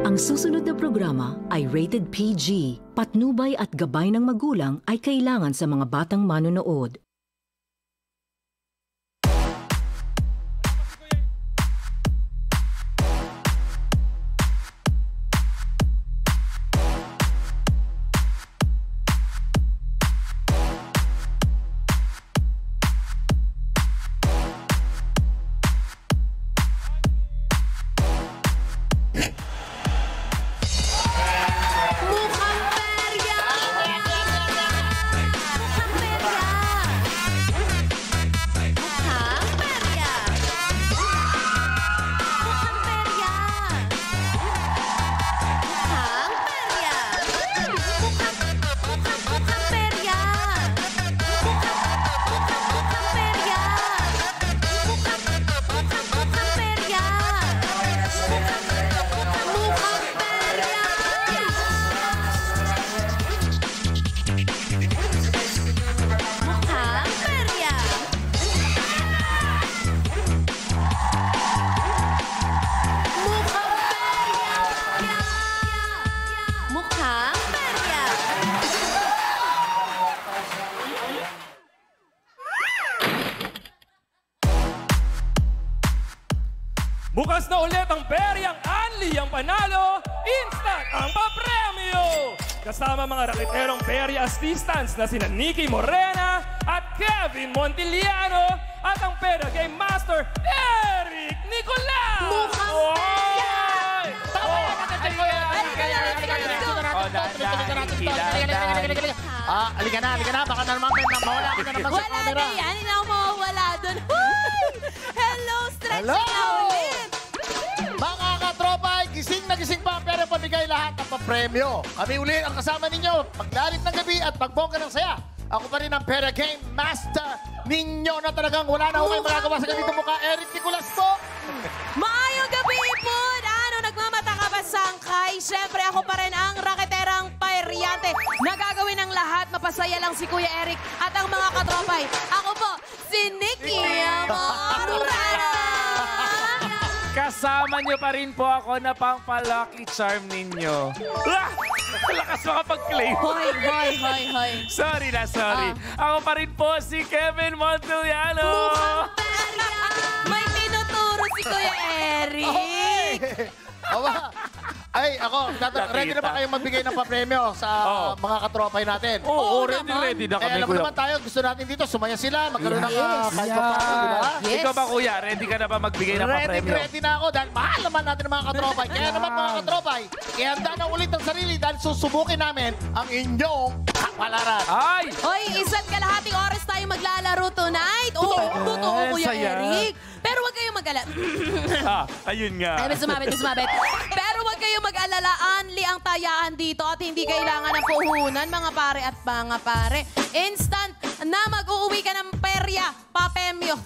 Ang susunod na programa ay rated PG. Patnubay at gabay ng magulang ay kailangan sa mga batang manonood. Bukas na ulit ang Peryang Anli ang panalo, instant ang papremyo! Kasama mga rakiterong Perya assistants na sina Nikki Morena at Kevin Montiliano at ang Perya Game Master, Eric Nicolas! Mukhang Perya! Halika na. Baka naman mawala ka na naman sa camera. Wala na yan. Hindi ako mawawala doon. Hello, stretch na ulit. Mga katropay, gising na gising pa pero pamigay lahat ng papremyo. Kami uli ang kasama ninyo paglalit ng gabi at pagbongga ng saya. Ako pa rin ang Perya Game Master ninyo na talagang wala na ako kayo magagawa sa ganito mukha. Eric Nicolas po. Maayong gabi po. Ano, nagmamata ka ba, Sangkay? Siyempre, ako pa rin ang raketerang Peryante. Nagagawin ang lahat. Mapasaya lang si Kuya Eric at ang mga katropay. Ako po, si Nikki Morena. Kasama niyo pa rin po ako na pang-lucky charm ninyo. Lakas makapag-claim. Hoy. Sorry. Ako pa rin po si Kevin Montiliano. Mukhang Perya. May tinuturo si Kuya Eric. Ay, ako, ready na ba kayong magbigay ng papremyo sa mga katropay natin? Oo, ready na kami, alam mo kuya. naman tayo, gusto natin dito, sumaya sila, magkaroon ng kahit pa paano, di ba? Yes. Ikaw ba, kuya? Ready ka na ba magbigay ng papremyo? Ready na ako dahil mahal naman natin ang mga katropay. Kaya naman mga katropay, ihanda na ulit ang sarili dahil susubukin namin ang inyong kapalaran. Ay! Hoy, isa't kalahating oras tayo maglalaro tonight. Oo, totoo, Kuya saya. Eric. Pero huwag kayong mag-alala. Ayun nga. Ay, sumabit. Pero huwag kayong mag-alala. Anli ang tayahan dito at hindi kailangan ng puhunan, mga pare at mga pare. Instant na mag-uuwi ka ng Perya, papemyo.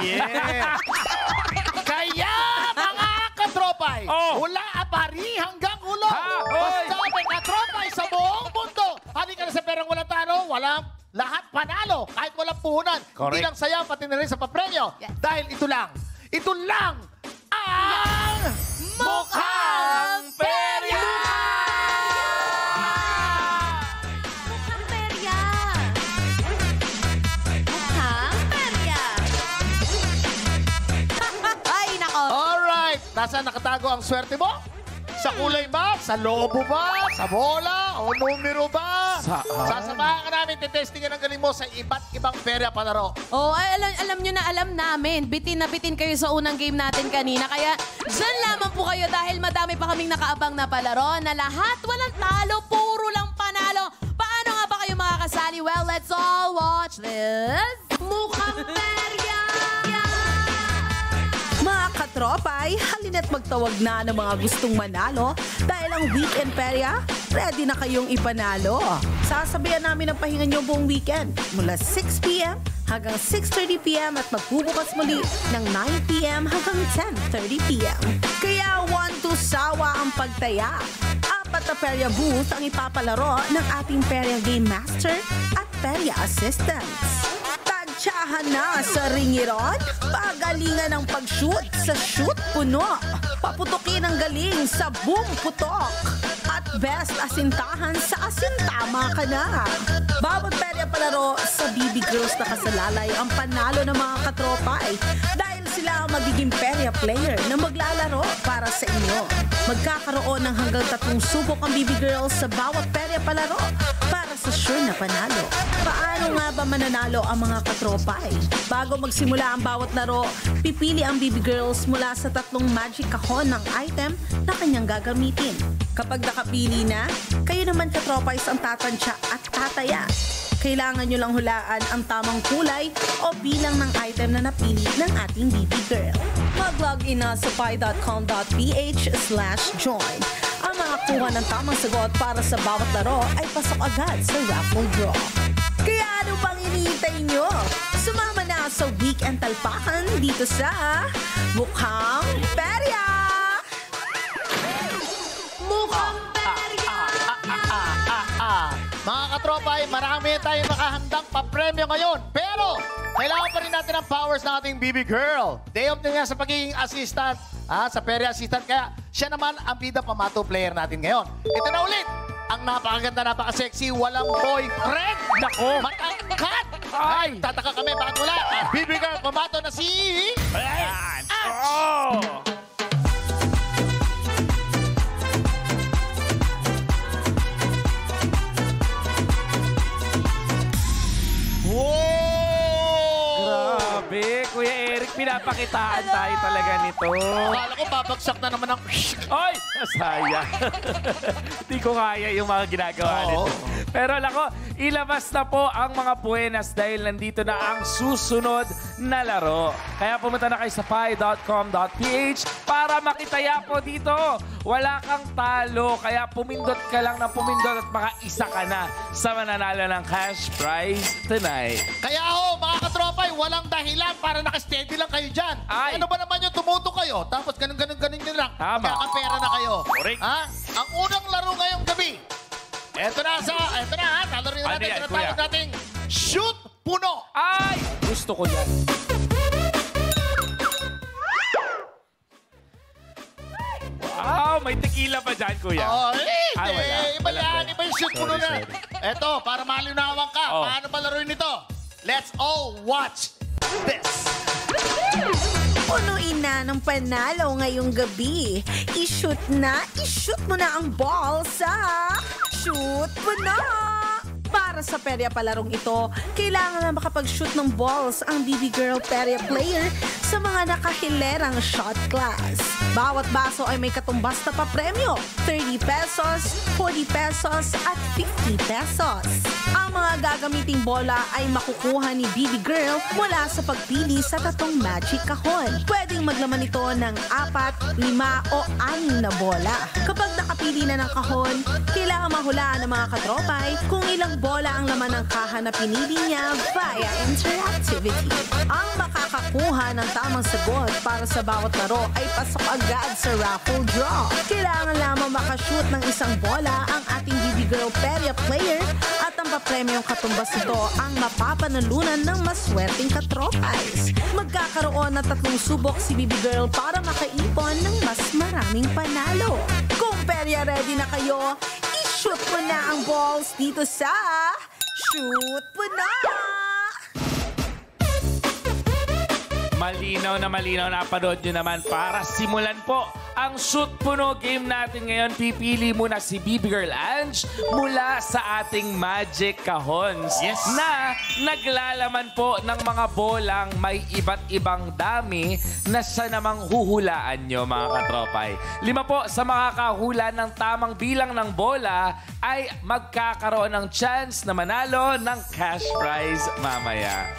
Yeah! Kaya mga katropay, mula apari hanggang ulo, basta may katropay sa buong mundo. Halika na sa perang walang talo, walang lahat panalo, kahit walang puhunan. Hindi lang saya, pati na rin sa papremyo. Yes. Dahil ito lang ang Mukhang Perya! Mukhang Perya! Mukhang Perya! Ay, nako. Alright, nasaan nakatago ang swerte mo? Sa kulay ba? Sa lobo ba? Sa bola? O numero ba? Sasamahan ka namin, titestingan ang galing mo sa iba't ibang perya palaro. Oh, ay, alam nyo na, alam namin. Bitin na bitin kayo sa unang game natin kanina. Kaya dyan lamang po kayo dahil madami pa kaming nakaabang na palaro na lahat walang talo, puro lang panalo. Paano nga ba kayo makakasali? Well, let's all watch this. Mukhang Perya! Mga katropay, halina't magtawag na ng mga gustong manalo dahil ang Weekend Perya, ready na kayong ipanalo. Sasabihan namin ang pahinga nyo buong weekend mula 6 p.m. hanggang 6:30 p.m. at magbubukas muli ng 9 p.m. hanggang 10:30 p.m. Kaya to sawa ang pagtaya. 4 na Perya booth ang ipapalaro ng ating Perya Game Master at Perya Assistants. Tsahan na sa ringiron, pagalingan ng pag-shoot sa shoot puno. Paputukin ang galing sa boom putok. At best asintahan sa asintama ka na. Bawat perya palaro sa BB Girls na kasalalay ang panalo ng mga katropay dahil sila ang magiging perya player na maglalaro para sa inyo. Magkakaroon ng hanggang 3 subok ang BB Girls sa bawat perya palaro para sa sure na panalo. Paano nga ba mananalo ang mga katropay? Bago magsimula ang bawat laro, pipili ang BB Girls mula sa 3 magic kahon ng item na kanyang gagamitin. Kapag nakapili na, kayo naman katropay ang tatansya at tataya. Kailangan nyo lang hulaan ang tamang kulay o bilang ng item na napili ng ating BB Girl. Mag-login na sa pi.com.ph/join. Ang mga kuha ng tamang sagot para sa bawat laro ay pasok agad sa raffle draw. Kaya ano pang iniintay nyo? Sumama na sa weekend talpakan dito sa Mukhang Perya! Mukhang Perya! Mga katropay, marami tayong nakahandang papremyo ngayon. Pero, kailangan pa rin natin ang powers ng ating BB Girl. Day off niya sa pagiging assistant, sa Perya assistant. Kaya siya naman ang bida pamato player natin ngayon. Ito na ulit, ang napakaganda, napaka-sexy, walang boyfriend. Nako! Matangkat! Ay! Tataka kami, bakit wala? Ang BB Girl pamato na si... Ayan! Oh! Grabe, Kuya Eric, pinapakitaan tayo talaga nito. Akala ko babagsak na naman ang... Ay! Sayang. Hindi ko kaya yung mga ginagawa nito. Pero lako, ilabas na po ang mga buenas dahil nandito na ang susunod na laro. Kaya pumunta na kayo sa pi.com.ph para makitaya po dito. Wala kang talo, kaya pumindot ka lang ng pumindot at baka isa ka na sa mananalo ng cash prize tonight. Kaya mga katropay, walang dahilan para nakasteady lang kayo dyan. Ay. Ano ba naman yung tumuto kayo? Tapos ganun din lang. Tama. Kakapera na kayo. Correct. Ang unang laro ngayong gabi. Eto na ha. Talo rin Ano natin. yan, Tinatawag kuya? nating shoot puno. Ay! Gusto ko yan. Wow! May tequila pa dyan, Kuya. Hindi. Wala. Iba yan. Iba yung shoot puno na. Sorry. Eto, para malinawan ka. Oh. Paano ba laruin ito? Let's all watch this. Punuin na ng panalo ngayong gabi. I-shoot mo na ang ball sa shoot puno. Para sa perya palarong ito, kailangan na makapag-shoot ng balls ang BB Girl perya player sa mga nakahilerang shot class. Bawat baso ay may katumbas na papremyo, 30 pesos, 40 pesos at 50 pesos. Ang mga gagamiting bola ay makukuha ni BB Girl mula sa pagpili sa 3 magic kahon. Pwedeng maglaman ito ng 4, 5 o 6 na bola. Kapag nakapili na ng kahon, kailangan mahulaan ng mga katropay kung ilang bola ang laman ng kaha na pinili niya via interactivity. Ang makakakuha ng tamang sagot para sa bawat laro ay pasok agad sa raffle draw. Kailangan lamang makashoot ng isang bola ang ating BB Girl perya player at ang papremyong katumbas nito ang mapapanalunan ng maswerteng katropays. Magkakaroon ng 3 subok si BB Girl para makaipon ng mas maraming panalo. Kung perya ready na kayo, i-shoot mo na ang balls dito sa Shoot Puno! Malinaw na panood nyo naman para simulan po ang Shoot Puno game natin ngayon. Pipili muna si BB Girl Ange mula sa ating Magic Kahons na naglalaman po ng mga bolang may iba't ibang dami na siya namang huhulaan nyo, mga katropay. 5 po sa makakahula ng tamang bilang ng bola ay magkakaroon ng chance na manalo ng cash prize mamaya.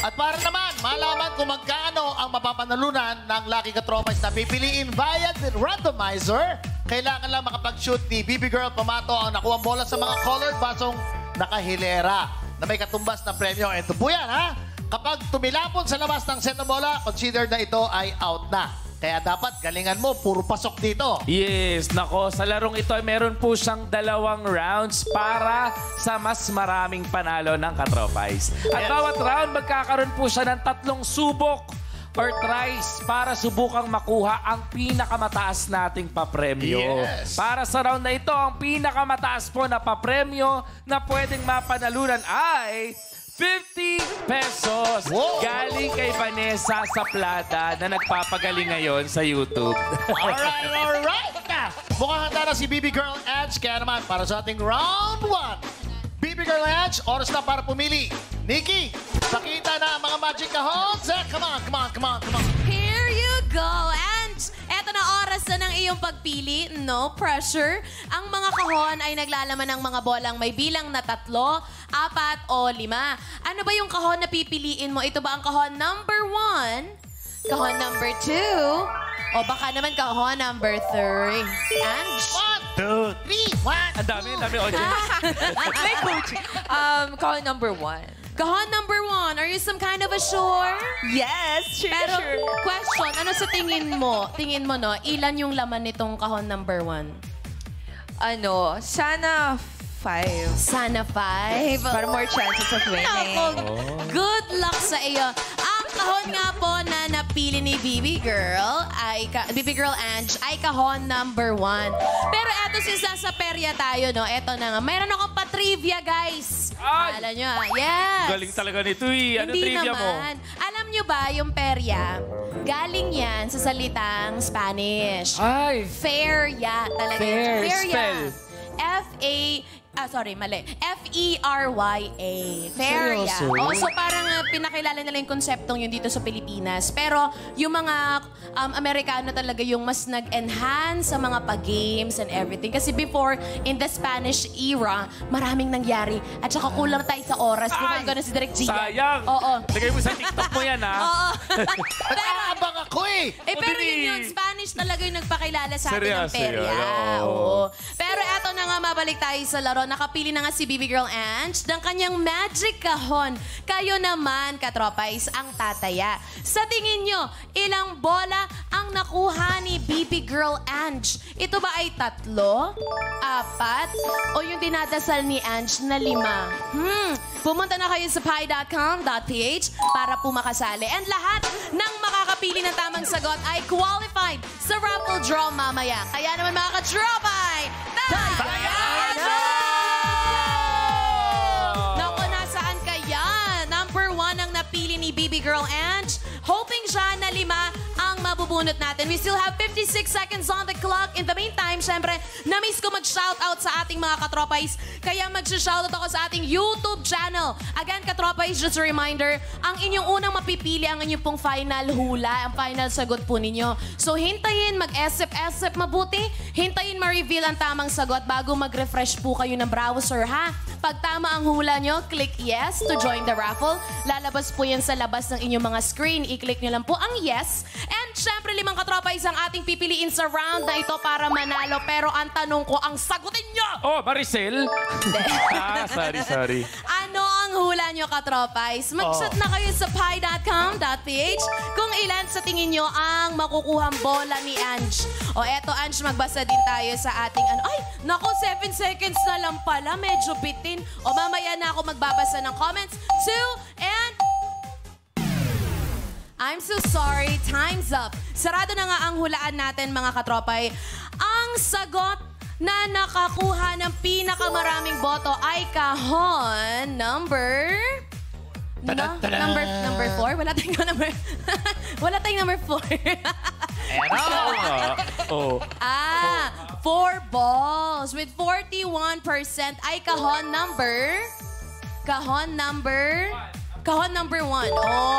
At para naman malaman kung magkano ang mapapanalunan ng Lucky Katropays na pipiliin via the randomizer, kailangan lang makapag-shoot ni BB Girl Pamato ang nakuha bola sa mga colored basong nakahilera na may katumbas na premyo. Ito po yan, ha? Kapag tumilapon sa labas ng set ng bola, consider na ito ay out na. Kaya dapat galingan mo, puro pasok dito. Yes, nako, sa larong ito ay meron po siyang 2 rounds para sa mas maraming panalo ng Katropays. At bawat round magkakaroon po siya ng 3 subok or tries para subukang makuha ang pinakamataas nating papremyo. Yes. Para sa round na ito, ang pinakamataas po na papremyo na pwedeng mapanalunan ay 50 pesos. Wow. Galing kay Vanessa Saplata na nagpapagaling ngayon sa YouTube. Alright. Mukhang handa na si BB Girl Edge. Kaya naman, para sa ating round 1. BB Girl Edge, oras na para pumili. Nikki, pakita na ang mga magic kahons. Come on. Here you go. And eto na oras na ng iyong pagpili. No pressure. Ang mga kahon ay naglalaman ng mga bolang may bilang na 3, 4 o 5. Ano ba yung kahon na pipiliin mo? Ito ba ang kahon number 1? Kahon number 2? O baka naman kahon number 3? And 1, 2, 3, 1. Ang dami, audience. May coaching. Call number 1. kahon number 1, are you some kind of a sure? Yes, sure, Pero sure. question, ano sa tingin mo? Tingin mo, no? Ilan yung laman nitong kahon number 1? Ano, sana 5. Sana 5. Para more chances of winning. Nako, good luck sa iyo. Ang kahon nga po na napili ni BB Girl Ange ay kahon number 1. Pero eto since nasa perya tayo, no? Eto na nga. Mayroon akong pa-trivia, guys. Ay! Alam nyo, yes. Galing talaga nito eh. Ano Hindi trivia mo? naman. Alam nyo ba, yung perya, galing yan sa salitang Spanish. Ay! Feria talaga. Fair, Feria. spell. F-E-R-Y-A. Feria. Seryoso? So parang pinakilala nila yung konseptong yun dito sa Pilipinas. Pero yung mga Amerikano talaga yung mas nag-enhance sa mga pag-games and everything. Kasi before, in the Spanish era, maraming nangyari. At saka kulang tayo sa oras. Bumangga na si Direk Gian. Sayang! Oo. Lagay mo sa TikTok mo yan, ha? Oo. Nag-aabang ako eh. Pero Hindi. yun, Spanish talaga yung nagpakilala sa atin ng Seryoso perya. yun, oo. Oo. Pero eto na nga, mabalik tayo sa laro. Nakapili na nga si BB Girl Ange ng kanyang magic kahon. Kayo naman, katropais, ang tataya. Sa tingin nyo, ilang bola ang nakuha ni BB Girl Ange? Ito ba ay 3, 4, o yung dinadasal ni Ange na 5? Pumunta na kayo sa pi.com.ph para po makasali. And lahat ng makakapili ng tamang sagot ay qualified sa raffle draw mamaya. Kaya naman mga ka-tropay, tayan na! Naku, nasaan kaya? Number 1 ang napili ni BB Girl Ange. Hoping siya na 5 ang mabubunot natin. We still have 56 seconds on the clock. In the meantime, syempre, na-miss ko mag-shoutout sa ating mga katropais. Kaya mag-shoutout ako sa ating YouTube channel. Again, katropais, just a reminder, ang inyong unang mapipili ang inyong pong final hula, ang final sagot po ninyo. So, hintayin, mag-esip mabuti. Hintayin ma-reveal ang tamang sagot bago mag-refresh po kayo ng browser, ha? Pag tama ang hula nyo, click yes to join the raffle. Lalabas po yan sa labas ng inyong mga screen. I-click nyo lang po ang yes. And syempre, 5 katropais ang ating pipiliin sa round na ito para manalo. Pero ang tanong ko, ang sagutin nyo! Oh, Maricel? Sorry. Ano ang hula nyo, katropais? Mag-chat na kayo sa pi.com.ph kung ilan sa tingin nyo ang makukuhang bola ni Ange. O eto, Ange, magbasa din tayo sa ating Ay, nako, 7 seconds na lang pala. Medyo bitin. O mamaya na ako magbabasa ng comments. 2 and... I'm so sorry. Time's up. Sarado na nga ang hulaan natin, mga katropay. Ang sagot na nakakuha ng pinakamaraming boto ay kahon number... Number 4? Wala tayong number... Wala tayong number 4. Oh. 4 balls with 41% ay kahon number 1.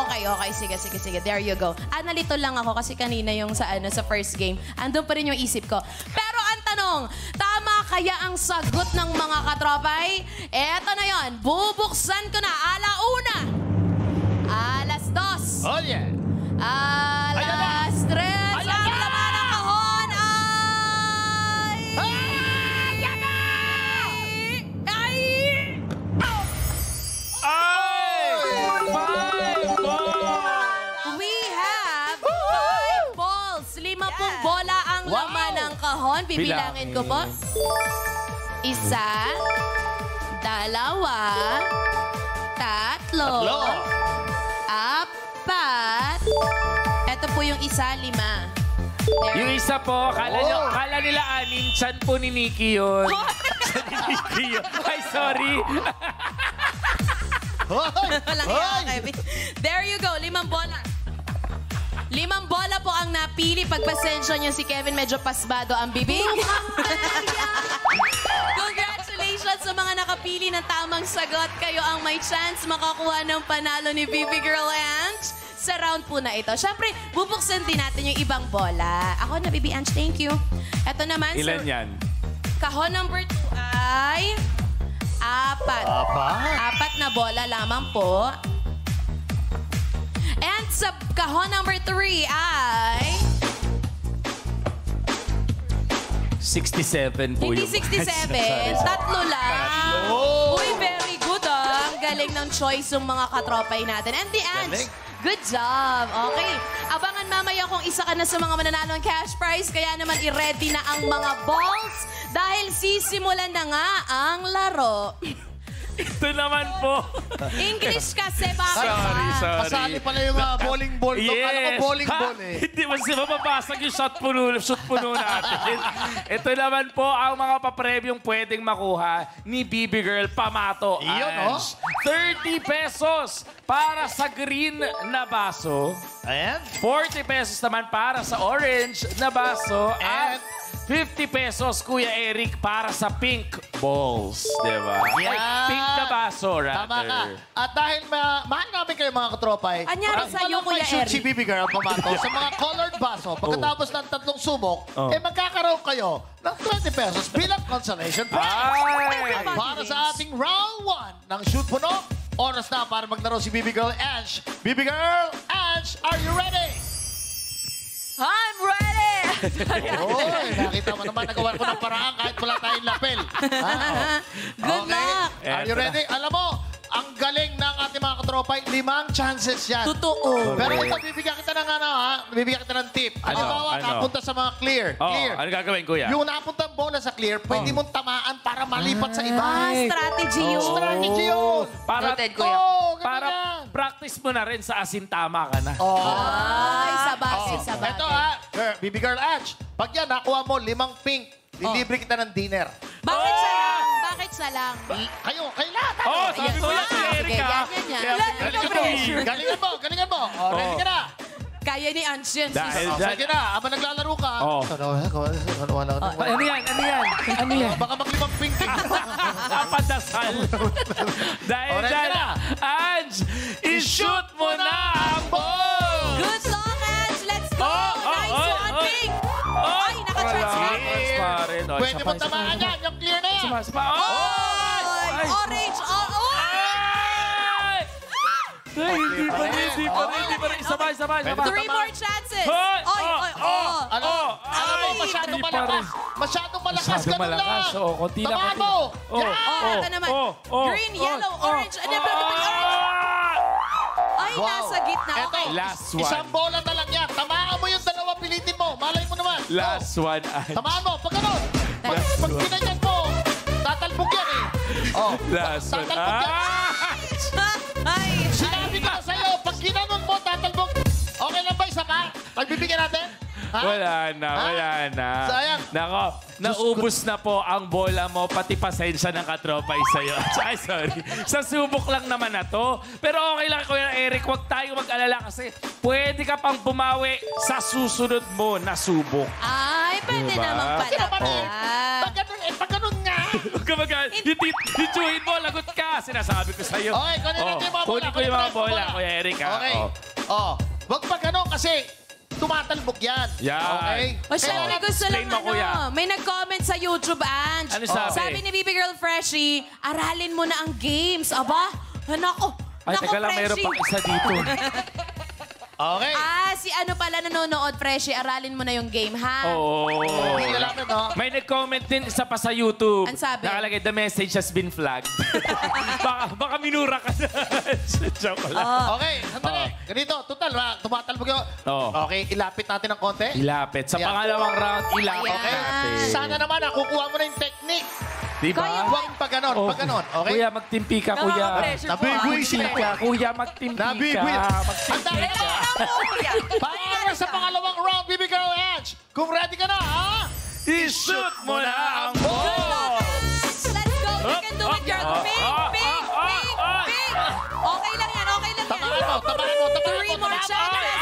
Okay. Sige. There you go. Nalito lang ako kasi kanina yung sa first game. Andun pa rin yung isip ko. Pero ang tanong, tama kaya ang sagot ng mga katropay? Eto na yon. Bubuksan ko na. Alauna. Alas 2. Oh yeah. Alas 3. Ang laman ng kahon ay... We have 5 balls. 5 pong bola ang laman ng kahon. Bibilangin ko po. 1, 2, 3, 4, 5, Ito po yung isa, 5. Yung isa po, kala nila 6, chan po ni Nikki yun. Chan ni Nikki yun. Ay, sorry. Walang iya, Kevin. There you go, 5 bola. 5 bola po ang napili. Pagpasensya niyo si Kevin, medyo pasbado ang bibig. Congratulations sa mga nakapili ng tamang sagot. Kayo ang may chance makakuha ng panalo ni Bibi Girl Ange sa round po na ito. Siyempre, bubuksan din natin yung ibang bola. Ako na, Bibi Ange, thank you. Ito naman, Ilan yan? kahon number 2 ay 4. 4 na bola lamang po. And sa kahon number 3 ay... 67 po Hindi yung... 67, tatlo lang. Uy, very good ah. Ang galing ng choice yung mga katropay natin. And the Ants, good job. Okay, abangan mamaya kung isa ka na sa mga mananalo ng cash prize. Kaya naman i-ready na ang mga balls dahil sisimulan na nga ang laro. Ito naman po. English kasi, bakit Sorry. Kasali pala yung bowling ball. Yes. Alam ko bowling ball eh. Hindi mas mapapasag yung shot puno natin. Ito naman po ang mga papremyong pwedeng makuha ni Bibi Girl Pamato. Iyon, 30 pesos para sa green na baso. Ayan. 40 pesos naman para sa orange na baso. At 50 pesos, Kuya Eric, para sa pink balls. Diba? Yeah. Ay, pink na baso, rather. Tama ka. At dahil mahal namin kayo mga katropay, Anyari sa'yo, Kuya shoot si Eric? Bibi Girl Pamato sa mga colored baso. Pagkatapos ng 3 subok, magkakaroon kayo ng 20 pesos bilang consolation prize. Ay! At para sa ating round 1 ng Shoot Puno, oras na para maglaro si Bibi Girl Ange. Bibi Girl Ange, are you ready? I'm ready! Oy, nakita mo naman, nagawa ko ng paraan kahit wala tayong lapel. Good luck! Are you ready? Alam mo, ang galing ng ating mga katropay, 5 chances yan. Totoo. Pero ito, bibigyan kita ng bibigyan kita ng tip. Halimbawa, napunta sa mga clear. Clear. Ano gagawin, Kuya? Yung napunta ang bola sa clear, pwede mong tamaan para malipat sa iba. Strategy yun. Strategy yun. Para, Noted, Kuya. para practice mo na rin sa asin, tama ka na. Ay, sabagay, Oh. sabagay. Ito Bibi Girl Ange, pag yan, nakuha mo 5 pink, lilibre kita ng dinner. Bakit siya lang? Bakit siya lang? Kayo lahat. Sabi ko yan si Eric, ha? Sige, yan. Galingan mo. Ready ka na? Kaya ni Ange yun. Dahil Sige na, habang naglalaro ka. Ano yan? Baka mag-5 pink. Ang padasal. Dahil Ready dyan, ka na? Ange, i-shoot mo na ang ball! Good luck, Ange! Let's go! Nice one, Pink! Ay, Ay, naka-transparent. Pwede mo tamaan yan, yung clear na yan. Ay, orange! Ay, hindi pa rin. Sabay. 3 more chances! Hoy! Alam mo, masyadong malakas. Masyadong malakas ka na lang. Konti lang. Tamaan mo. Ito naman. Green, yellow, orange. Ay, nasa gitna. Eto, Okay. Last one. isang bola na lang yan. Tamaan mo yung 2, pilitin mo. Malay mo naman. Last one, Ange. Tamaan mo, pag ganun. Pag pinanyan mo, tatalbog yan eh. Last one. Tatalbog yan. Ay, Sinabi ko na sa'yo, pag ginanon mo, tatalbog. Okay lang ba, isa pa? Pagbibigyan natin? Ha? Wala na. Sayang. Nako, naubos na po ang bola mo, pati pasensya ng katropay sa'yo. Ay, sorry. Sa subok lang naman na to. Pero okay lang, Kuya Eric, huwag tayo mag-alala kasi pwede ka pang bumawi sa susunod mo na subok. Ay, pwede Diba? naman pala. Sino pa rin? Ah. Pag ganun nga. Huwag ka hituhin mo, lagot ka. Sinasabi ko sa'yo. Okay, kunin natin yung mga bola. Kunin ko yung mga bola, Kuya Eric. Ha? Okay. Wag pa ganun kasi tumatalbog yan. Yan. Okay? O siya, may gusto lang explain mo, Kuya. may nag-comment sa YouTube, Ange. Ano sabi? Sabi ni Bibi Girl Freshie, aralin mo na ang games. Aba, nako, Ay, teka lang, mayroon pang isa dito. Okay. Si ano pala nanonood, Freshie, aralin mo na yung game, ha? Oo. Hindi lang no? May nag-comment din isa pa sa YouTube. Ano sabi? Nakalagay, the message has been flagged. baka minura ka na. Joke lang. Okay, sandali. Ganito, total, tumatalbog yun. Okay, ilapit natin ng konti. Ilapit. Sa Ayan. pangalawang round, ilapit Ayan. natin. Sana naman, kukuha mo na yung technique. Diba? Huwag pa ganon, Oh. pa ganon. Okay? Kuya, magtimpi ka, Kuya. Nakaka-pressure po. Nabibwisit Magtimpi ka, Kuya, magtimpi Nabibwisit. ka. Ang Magtimpi dami ka. Para sa pangalawang round, Bibi Girl Ange. Kung ready ka na, ha? I-shoot mo na ang ball! Let's go. You can do it, girl. Ping. Okay lang yan. Tamaan mo. 3 more chances.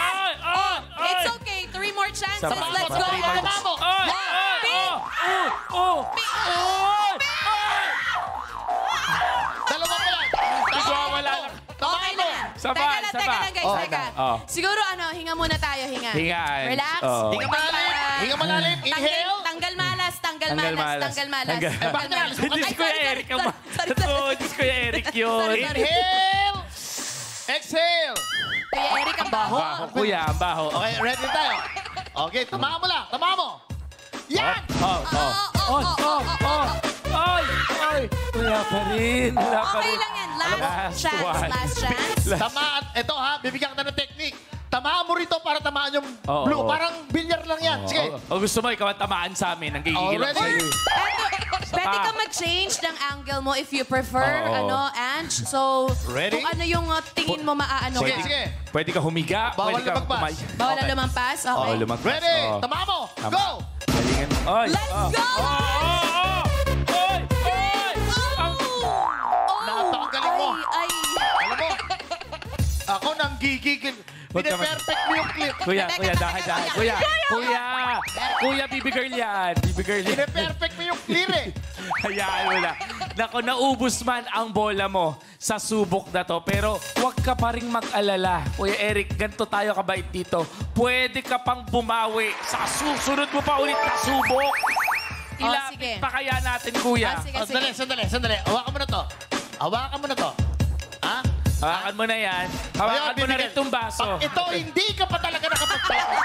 It's okay. 3 more chances. Let's go. Dalawa mo yan. Wala lang. Okay lang yan. Teka lang, guys. Teka. Siguro, hinga muna tayo. Hinga. Relax. Hinga malalim. Inhale. Tanggal malas. Hindi si Kuya Eric ang hindi si Kuya Eric yun. Inhale. Exhale. Kuya Eric, ang baho. Kuya, ang baho. Okay, ready tayo. Okay, tamaan mo lang. Tamaan mo. Yan! Wala pa rin. Okay lang yan. Last chance. Tamaan. Ito ha, bibigyan kita ng technique. Tamaan mo rito para tamaan yung blue. Parang bilyar lang yan. Sige. O gusto mo, ikaw ang tamaan sa amin. Ang gigigil ako sa'yo. Pwede ka mag-change ng angle mo if you prefer, Ange. So, Ready? kung ano yung tingin mo maaano ka. Sige. Pwede ka humiga. Bawal pwede ka lumagpas. Bawal na lumampas? Okay. lumagpas. Ready? Tamaan mo. Go! Galingan. Let's go! Napakagaling mo. Ay. Alam mo, ako nang gigigil. Pine-perfect mo yung clip. Kuya, dahan. Kuya, baby girl yan. Pine-perfect mo yung clear eh. Hayaan mo na. Naku, naubos man ang bola mo sa subok na to. Pero huwag ka pa rin mag-alala. Kuya Eric, ganito tayo kabait dito. Pwede ka pang bumawi sa susunod mo pa ulit na subok. Ilapit pa kaya natin, kuya. Sandali. Hawakan mo na to. Ha? Hawakan mo na yan. Hawakan mo na rin itong baso. Ito, hindi ka pa talaga nakapagpapit.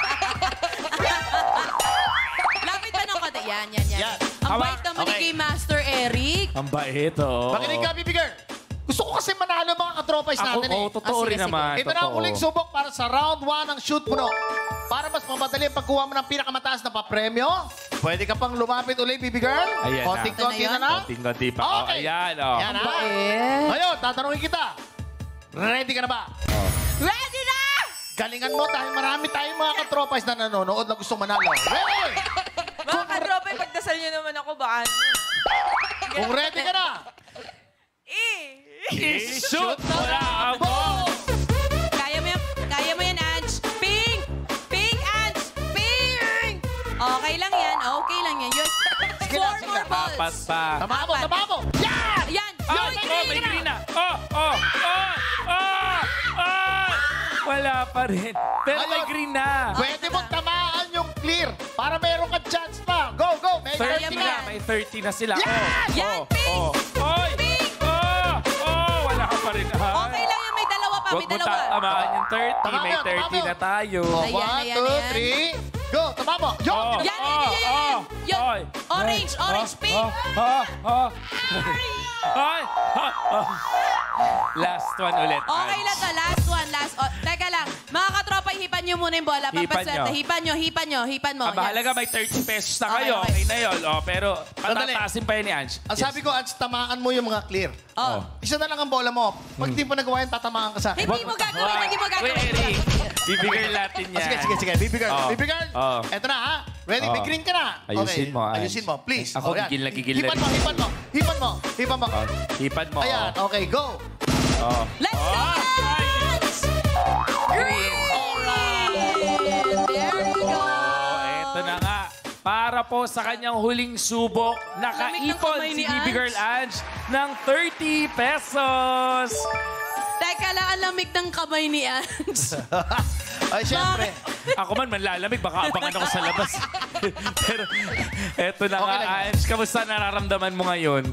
Lapit pa ng konti. Yan. Ang Hawa. bait naman ni Game Master Eric. Ang bait, oh. Makinig ka, Bibi Girl. Gusto ko kasi manalo mga katropais natin eh. Totoo rin naman. Ito na ang uling subok para sa round 1 ng shoot puno. Para mas mamadali ang pagkuha mo ng pinakamataas na papremyo, pwede ka pang lumapit ulit, Bibi Girl. Ayan na. Konting-konti na lang. Konting-konti pa. Okay. Ayan, Yan ha. Ngayon, tatanungin kita. Ready ka na ba? Ready na! Galingan mo dahil marami tayong mga katropais na nanonood na gustong manalo. Ready? Mga katropa, pagdasal niyo naman ako, baka ano. Kung ready ka na, I-shoot mo na ang ball! Kaya mo yan, Ange. Ping, Ange. Ping! Okay lang yan. Sige Four na. more balls. Apat pa. Tama mo. Yan! Yan. May green na. Wala pa rin. Pero may green na. Pwede mo tamaan yung clear para meron ka chance pa. Go! May 30 mo na. yan. May 30 na sila. Yan, ping! Ping! Wala ka pa rin. Okay lang yan. May dalawa pa. Huwag mo tamaan yung 30. Tama May mo, tama 30 mo. na tayo. Ayan. 1, 2, 3, go! Tama mo. Yo! Yan. Orange, pink. Last one ulit. Okay lang to. Last one. Teka lang. Mga katropa, hipan nyo muna yung bola. Papaswerte. Hipan mo. Ang mahalaga may 30 pesos na kayo. Okay. Okay na yun. Pero Sandali. patataasin pa yun ni Ange. Ang sabi ko, Ange, tamaan mo yung mga clear. Oh. Isa na lang ang bola mo. Pag di mo nagawa yan, tatamaan ka sa akin. Hindi mo gagawin. Wait, Eric. Bibigyan natin yan. Sige. Bibi Girl. Oh. Eto na, ha? Ready? May green ka na. Ayusin mo, Ange. Ayusin mo, please. Ako, Yan. gigil na. Hipan mo. Hipan mo. Ayan, okay, go. Let's go! Green. There we go. Eto na nga. Para po sa kanyang huling subok, Lamig ng nakaipon kamay si ni Bibi Ange. Girl Ange ng 30 pesos. Teka lang, ang lamig ng kamay ni Ange. Ay, syempre. Ako man manlalamig, baka abangan ako sa labas. Pero eto na nga, Okay lang. Ange. Kamusta nararamdaman mo ngayon?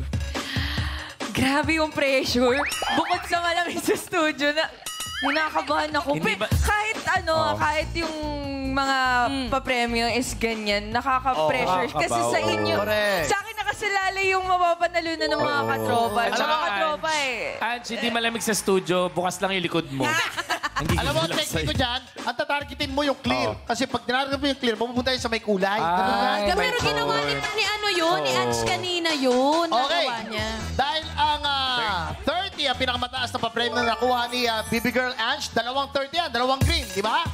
Grabe yung pressure. Bukod sa malamig sa studio na ninakabahan ako. Hindi ba- Kahit yung mga papremyo is ganyan, nakaka-pressure. Oo, Kasi sa inyo, Correct. sa akin nakasalala yung mapapanalunan ng mga katropa. At Mga saka, katropa Ange, hindi malamig sa studio, bukas lang yung likod mo. Alam mo, technique ko dyan, ang tatargetin mo yung clear. Kasi pag tinarget mo yung clear, pupunta yun sa may kulay. Ganun nga. Ay, Pero ginawa ni ano yun? Ni Ange kanina yun. Okay. Nagawa niya. Dahil ang 30 ang pinakamataas na papremyo na nakuha ni Bibi Girl Ange, dalawang 30 yan, dalawang green, di ba?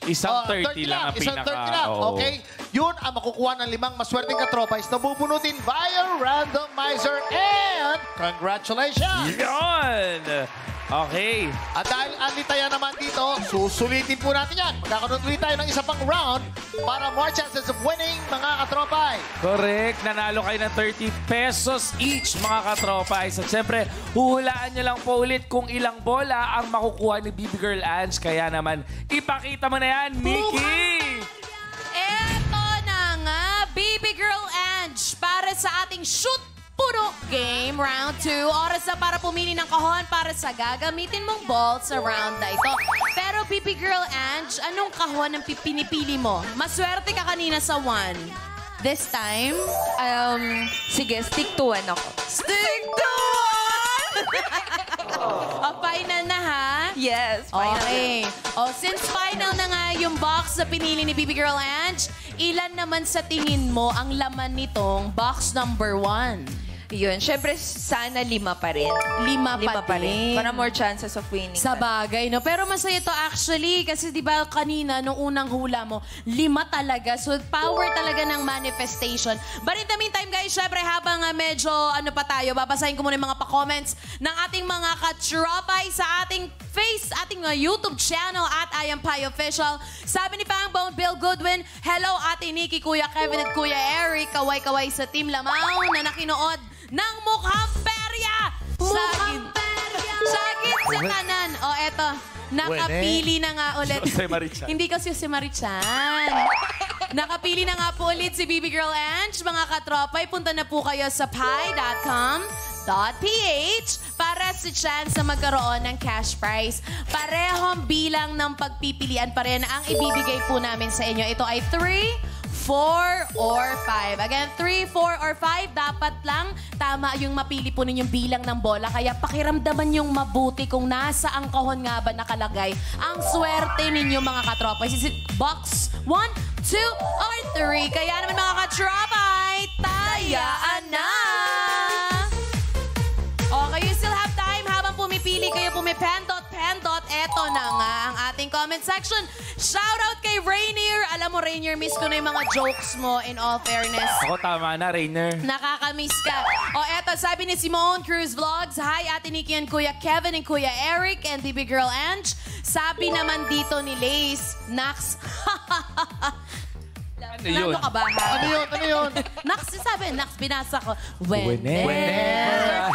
Isang 30 lang ang Isang 30 pinaka. lang. Oo. Okay? Yun ang makukuha ng 5 maswerteng katropais na bubunutin via randomizer. And congratulations! Yun! Okay. At dahil Alitaya naman dito, susulitin po natin yan. Magkakaroon ulit tayo ng isa pang round para more chances of winning, mga katropay. Correct. Nanalo kayo ng 30 pesos each, mga katropay. At siyempre, huhulaan nyo lang po ulit kung ilang bola ang makukuha ni Baby Girl Ange. Kaya naman, ipakita mo na yan, Nikki! Eto na nga, Baby Girl Ange, para sa ating shoot puno game round 2. Oras na para pumili ng kahon para sa gagamitin mong ball sa round na ito. Pero Baby Girl Ange, anong kahon ang pinipili mo? Maswerte ka kanina sa 1. This time, sige, stick to 1 ako. Stick to 1! Final na ha? Yes, final. Okay. Since final na nga yung box na pinili ni Baby Girl Ange, ilan naman sa tingin mo ang laman nitong box number 1? Yun, syempre sana 5 pa rin. 5 pa rin. Para more chances of winning. Sa bagay, no? Pero masaya to actually kasi di ba kanina nung unang hula mo, 5 talaga. So power talaga ng manifestation. But in the meantime guys, syempre habang medyo ano pa tayo, babasahin ko muna yung mga pa-comments ng ating mga katropay sa ating ating YouTube channel at I Am Pai Official. Sabi ni Pangbone Bill Goodwin, hello Ate Nikki, Kuya Kevin at Kuya Eric, kaway-kaway sa Team Lamau na nakinood ng Mukhang Perya! Mukhang Perya! Sagit sa kanan. O, eto. Nakapili na nga ulit. Jose Marichan. Hindi kasi si Marichan. Nakapili na nga po ulit si Baby Girl Ange. Mga katropay, punta na po kayo sa pi.com.ph para sa chance na magkaroon ng cash prize. Parehong bilang ng pagpipilian pa rin ang ibibigay po namin sa inyo. Ito ay 3, 4, or 5. Again, 3, 4, or 5. Dapat lang tama yung mapili po ninyong bilang ng bola. Kaya pakiramdaman yung mabuti kung nasa ang kahon nga ba nakalagay ang swerte ninyo mga katropay. Is it box 1, 2, or 3? Kaya naman mga katropay, tayaan na! Okay, you still have time habang pumipili kayo, pumipendot. Eto na nga ang ating comment section. Shoutout kay Rainier. Alam mo, Rainier, miss ko na yung mga jokes mo in all fairness. Ako tama na, Rainer. Nakakamiss ka. Eto, sabi ni Simone Cruz Vlogs, hi, Ate Nikki and Kuya Kevin and Kuya Eric and Baby Girl Ange. Sabi naman dito ni Lace, Nax, Ano yun? Nano ka ba, ha? Ano yun? Nax, sabi, Nax, binasa ko. Whenever.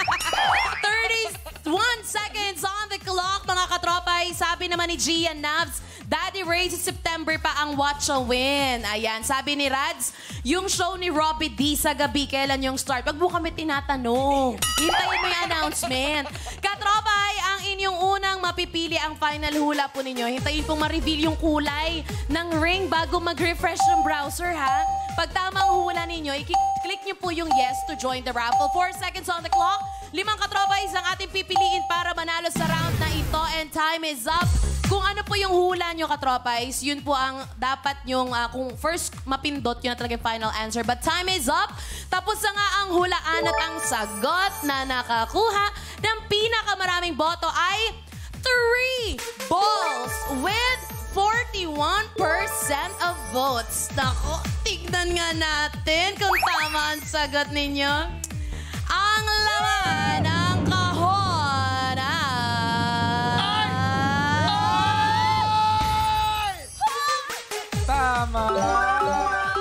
31 seconds on the clock, mga katropay. Sabi naman ni Gian Navs, Daddy Ray, sa September pa ang watch a win. Ayan, sabi ni Rads, yung show ni Robbie D sa gabi, kailan yung start? Wag mo kami tinatanong. Hintayin mo yung announcement. Katropay, ang inyong unang mapipili ang final hula po ninyo. Hintayin pong ma-reveal yung kulay ng ring bago mag-refresh ng browser, ha? Pag tama ang hula ninyo, i-click nyo po yung yes to join the raffle. 4 seconds on the clock. 5 katropay ang ating pipiliin para manalo sa round na ito. And time is up. Kung ano po yung hula nyo, katropays, yun po ang dapat nyong, kung first mapindot, yun na talaga yung final answer. But time is up. Tapos na nga ang hulaan at ang sagot na nakakuha ng pinakamaraming boto ay 3 balls with 41% of votes. Nako, tignan nga natin kung tama ang sagot ninyo. Ang laman ng kahon Tama.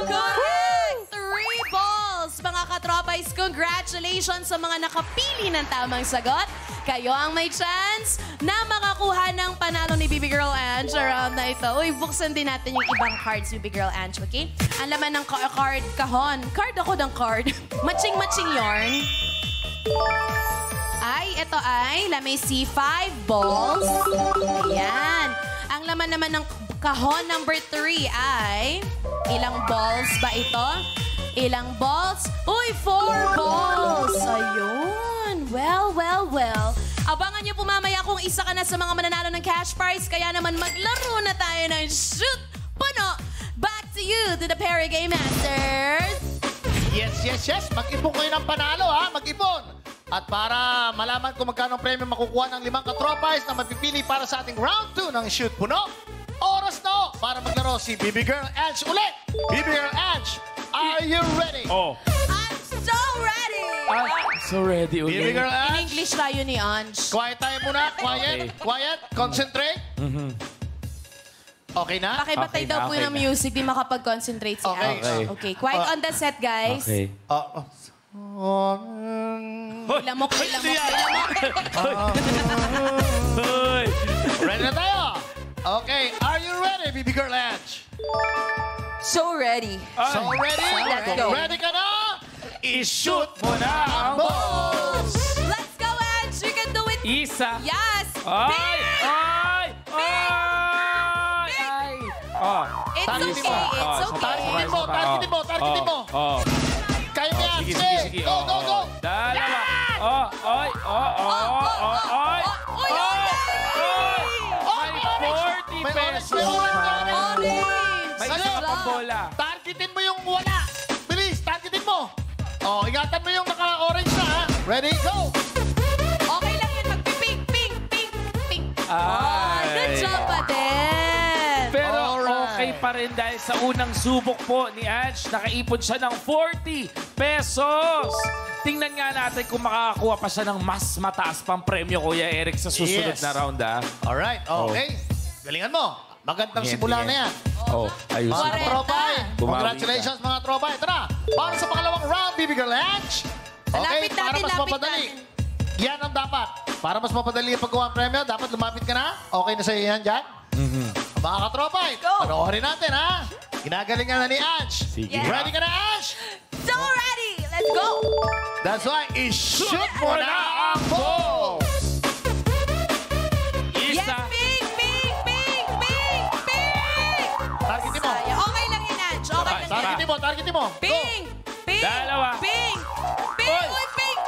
correct! 3 balls, mga katropais. Congratulations sa mga nakapili ng tamang sagot. Kayo ang may chance na makakuha ng panalo ni Baby Girl Ange around na ito. Uy, buksan din natin yung ibang cards, Baby Girl Ange, okay? Ang laman ng card, kahon. Card ako ng card. Matching-matching yarn. Ay, ito ay, let me see, 5 balls. Ayan. Ang laman naman ng kahon number 3 ay, ilang balls ba ito? Ilang balls? Uy, 4 balls! Ayun. Well. Abangan niyo po mamaya kung isa ka na sa mga mananalo ng cash prize. Kaya naman maglaro na tayo ng Shoot Puno. Back to you, to the Perry Game Masters. Yes. Mag-ipon kayo ng panalo, ha? Mag-ipon. At para malaman kung magkano ang premyo makukuha ng 5 katropais na mapipili para sa ating round 2 ng Shoot Puno, oras na para maglaro si Baby Girl Ange ulit. Baby Girl Ange, are you ready? Oh. I'm so ready! So ready Baby ulit. Girl In Ange, English tayo ni Ange. quiet tayo muna. Okay. Quiet. Concentrate. Okay na? Pakibatay Okay daw na, po okay ng na. music, di makapag-concentrate si Okay. Ange. Okay, quiet on the set, guys. Okay. Lamok. Hoy! Ready na tayo? Okay, are you ready, Baby Girl Ange? So ready. So ready? Let's Kung go. ready ka na, I-shoot mo na ang balls! Let's go, Ange! You can do it! isa. Yes! Ay! Big! Ay! Ay! Ay! Oh. It's Targetin okay, mo. it's okay. Targetin mo. Oh. Kaya mo yan, Sige, sige. sige. Go, go, go. Dalawa. Oh, oy, oy. May 40 pesos. May isa ka pang bola. Targetin mo yung wala. Bilis, targetin mo. Oh, ingatan mo yung naka-orange na, ha? Ready, go. Okay lang yun. Mag-ping, ping, ping, ping. Ay. Good job pa din. Pero Alright. okay pa rin dahil sa unang subok po ni Ange, nakaipon siya ng 40 pesos. Tingnan nga natin kung makakakuha pa siya ng mas mataas pang premyo, Kuya Eric, sa susunod Yes. na round, ha? Alright, okay. Galingan mo. Magandang Sige, simula sige. na yan. Oh, ayos. Mga 40. tropay. Bumawi Congratulations, mga tropay. Ito na. Para sa pangalawang round, Baby Girl Ange. Okay, Lapit para natin, mas lapit mapadali. natin. Yan ang dapat. Para mas mapadali ang paggawa ng premyo, dapat lumapit ka na. Okay na sa iyo yan dyan? Mga katropay, panoorin natin, ha? Ginagalingan na ni Ange. Sige. Ready ka na, Ange? So ready! Let's go! That's why, i-shoot mo na ang balls! Yes, Isa. ping, ping, ping, ping, ping! Targetin mo. Okay lang yun, Ange. Okay lang yun. Targetin mo. Go. Ping! Ping! Dalawa. Ping! Ping! Uy, ping!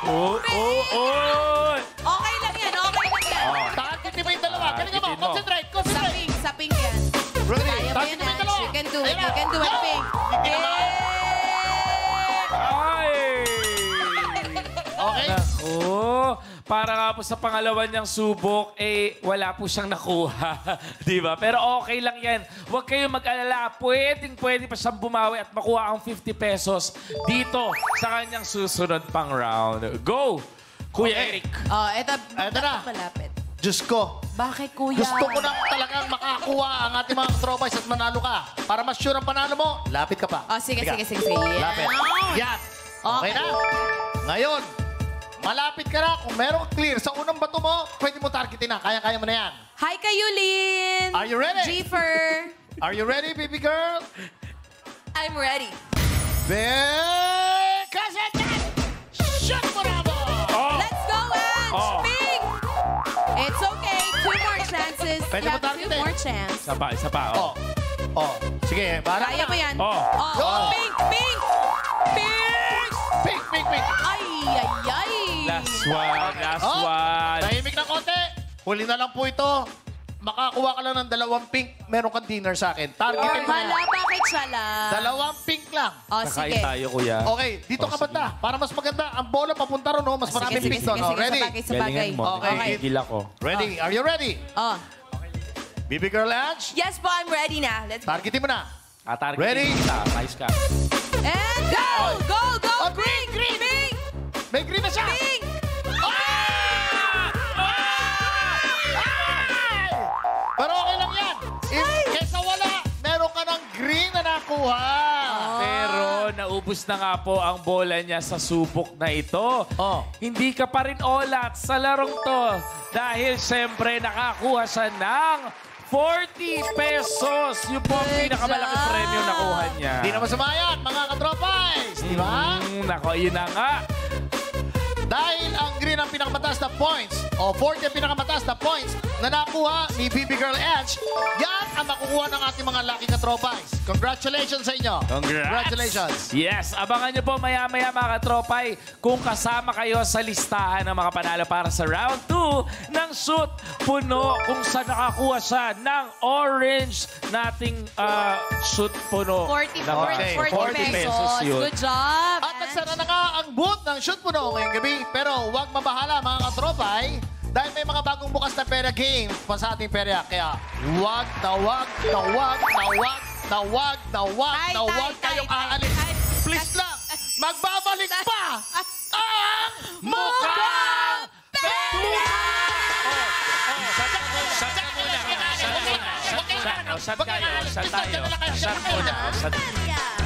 Oh. Okay lang yan, okay lang yan. Targetin mo yung dalawa. Galingan mo. Targetin mo. Concentrate. Sa ping yan. Ready? Kaya mo yan, Targetin mo yung Ange. dalawa. You can do it, Ayan na. you can do it, Go. ping. Hindi na ba? Ay! Okay. Oh, para nga po sa pangalawa niyang subok, wala po siyang nakuha. Di ba? Pero okay lang yan. Huwag kayong mag-alala. Pwede pa siyang bumawi at makuha ang 50 pesos dito sa kanyang susunod pang round. Go! Kuya Eric. Oh, eto na. malapit. Diyos ko. Bakit, kuya? Gusto ko na talagang makakuha ang ating mga trophies at manalo ka. Para mas sure ang panalo mo, lapit ka pa. Oh, sige. Halika. Yeah. Lapit. Yan. Okay Okay. na. Ngayon, malapit ka na. Kung merong clear sa unang bato mo, pwede mo targetin na. Kaya-kaya mo na yan. Hi kayo, Lynn. Are you ready? Jifer. Are you ready, baby girl? I'm ready. Then, kasetan! Shoot mo na mo! Let's go, Ange. Oh. Ping. It's okay. 2 more chances. Pwede You mo have 2 targetin. more chances. Isa pa. Oh. Oh. Sige, bahala Kaya ka mo na. yan. Oh. Oh. Ping, ping. Ping. Pink, pink, pink. Ay. Last one. Oh. Tahimik ng konti. Huli na lang po ito. Makakuha ka lang ng 2 pink. Meron kang dinner sa akin. Targetin mo na yan. Hala, bakit siya lang? 2 pink lang. Oh, Kakain sige. tayo, Kuya. Okay, dito ka banda. Para mas maganda. Ang bola papunta ron, no? Mas maraming pink doon. Oh, ready? Sa bagay. Galingan mo. Okay. Gigil ako. Ready? Are you ready? Oh. Baby girl Ange, Yes po, I'm ready na. Let's go. targetin mo na. Target Ready? kita. Ayos ka. And go! Go, go! Oh, green, green. Ping! May green na siya. Ping! Pero okay lang yan. Kesa wala, meron ka ng green na nakuha. Pero naubos na nga po ang bola niya sa subok na ito. Oh. Hindi ka pa rin olat sa larong to. Dahil siyempre nakakuha siya ng 40 pesos. Yung po ang pinakamalaking job. premyo nakuha niya. Hindi na masama yan, mga katropais. Di ba? Nako, yun na nga. Dahil ang green ang pinakamataas na points, o 40 ang pinakamataas na points na nakuha ni Baby Girl Edge, yan ang makukuha ng ating mga lucky katropais. Congratulations sa inyo. Congrats. Congratulations. Yes, abangan niyo po maya-maya mga katropay kung kasama kayo sa listahan ng mga panalo para sa round 2 ng shoot puno kung saan nakakuha siya ng orange nating shoot puno. 40 Okay, 40 pesos. yun. Good job. At nagsara na nga ang booth ng shoot puno ngayong gabi. Pero huwag mabahala mga katropay Dahil may mga bagong bukas na pera game pa sa ating pera. Kaya wag kayong aalis. Please lang, magbabalik pa ang Mukhang Pera! Shot ka muna. Shot tayo. Shot muna.